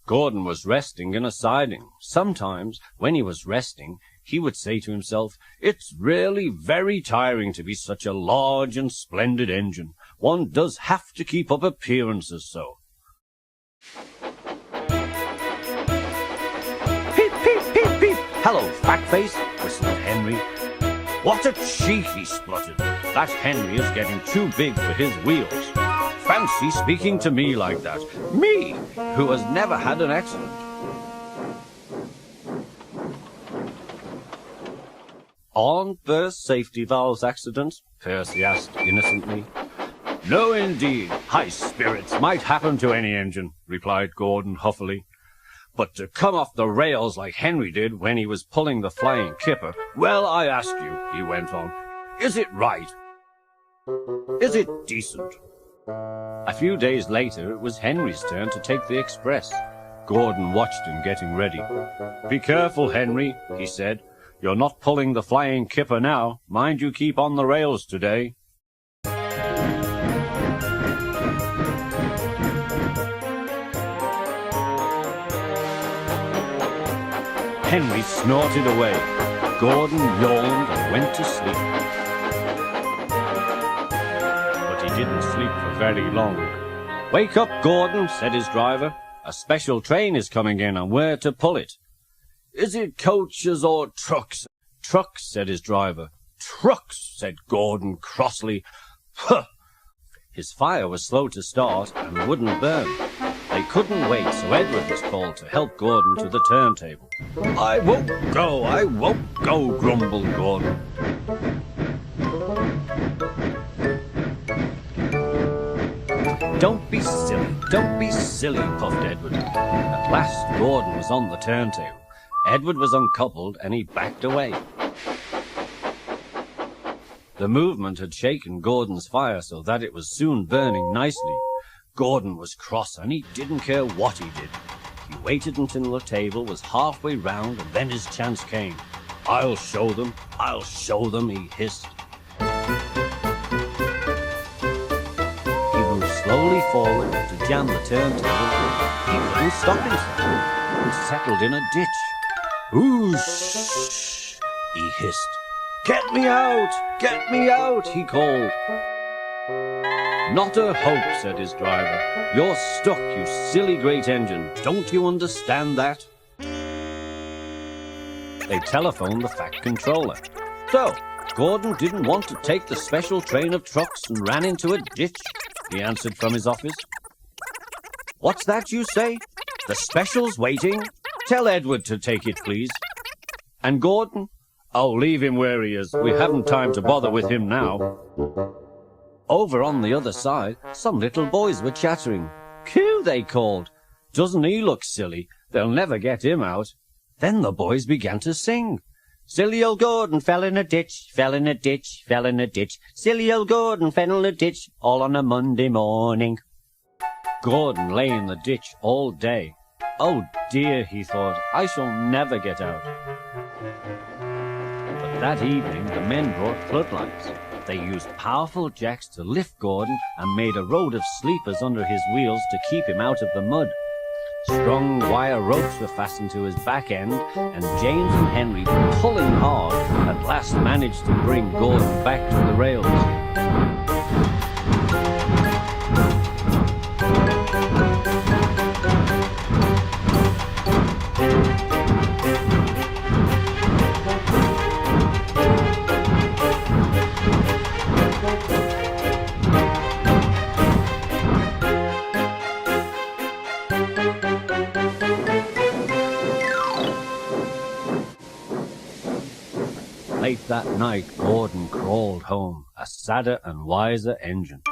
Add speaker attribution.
Speaker 1: Gordon was resting in a siding. Sometimes, when he was resting, he would say to himself, "It's really very tiring to be such a large and splendid engine. One does have to keep up appearances so." "Peep, peep, peep, peep! Hello, fatface!" whistled Henry. "What a cheek!" he spluttered. "That Henry is getting too big for his wheels. Fancy speaking to me like that. Me, who has never had an accident." "Aren't there safety valves accidents?" Percy asked innocently. "No, indeed. High spirits might happen to any engine," replied Gordon huffily. "But to come off the rails like Henry did when he was pulling the flying kipper, well, I ask you," he went on, "is it right? Is it decent?" A few days later, it was Henry's turn to take the express. Gordon watched him getting ready. "Be careful, Henry," he said. "You're not pulling the flying kipper now. Mind you keep on the rails today." Henry snorted away. Gordon yawned and went to sleep. But he didn't sleep for very long. "Wake up, Gordon," said his driver. "A special train is coming in, and we're to pull it." "Is it coaches or trucks?" "Trucks," said his driver. "Trucks," said Gordon crossly. "Huh!" His fire was slow to start and wouldn't burn. They couldn't wait, so Edward was called to help Gordon to the turntable. I won't go, grumbled Gordon. Don't be silly, puffed Edward. At last Gordon was on the turntable. Edward was uncoupled and he backed away. The movement had shaken Gordon's fire so that it was soon burning nicely. Gordon was cross and he didn't care what he did. He waited until the table was halfway round and then his chance came. I'll show them, he hissed. He moved slowly forward to jam the turntable. He couldn't stop himself and settled in a ditch. Whoosh! He hissed. Get me out, he called. Not a hope, said his driver. You're stuck, you silly great engine. Don't you understand that? They telephoned the Fact Controller. So, Gordon didn't want to take the special train of trucks and ran into a ditch, he answered from his office. What's that you say? The special's waiting? Tell Edward to take it, please. And Gordon? Oh, leave him where he is. We haven't time to bother with him now. Over on the other side, some little boys were chattering. Coo, they called. Doesn't he look silly? They'll never get him out. Then the boys began to sing. Silly old Gordon fell in a ditch, fell in a ditch, fell in a ditch. Silly old Gordon fell in a ditch, all on a Monday morning. Gordon lay in the ditch all day. Oh dear, he thought, I shall never get out. But that evening the men brought floodlights. They used powerful jacks to lift Gordon and made a road of sleepers under his wheels to keep him out of the mud. Strong wire ropes were fastened to his back end, and James and Henry, pulling hard, at last managed to bring Gordon back to the rails. Late that night, Gordon crawled home, a sadder and wiser engine.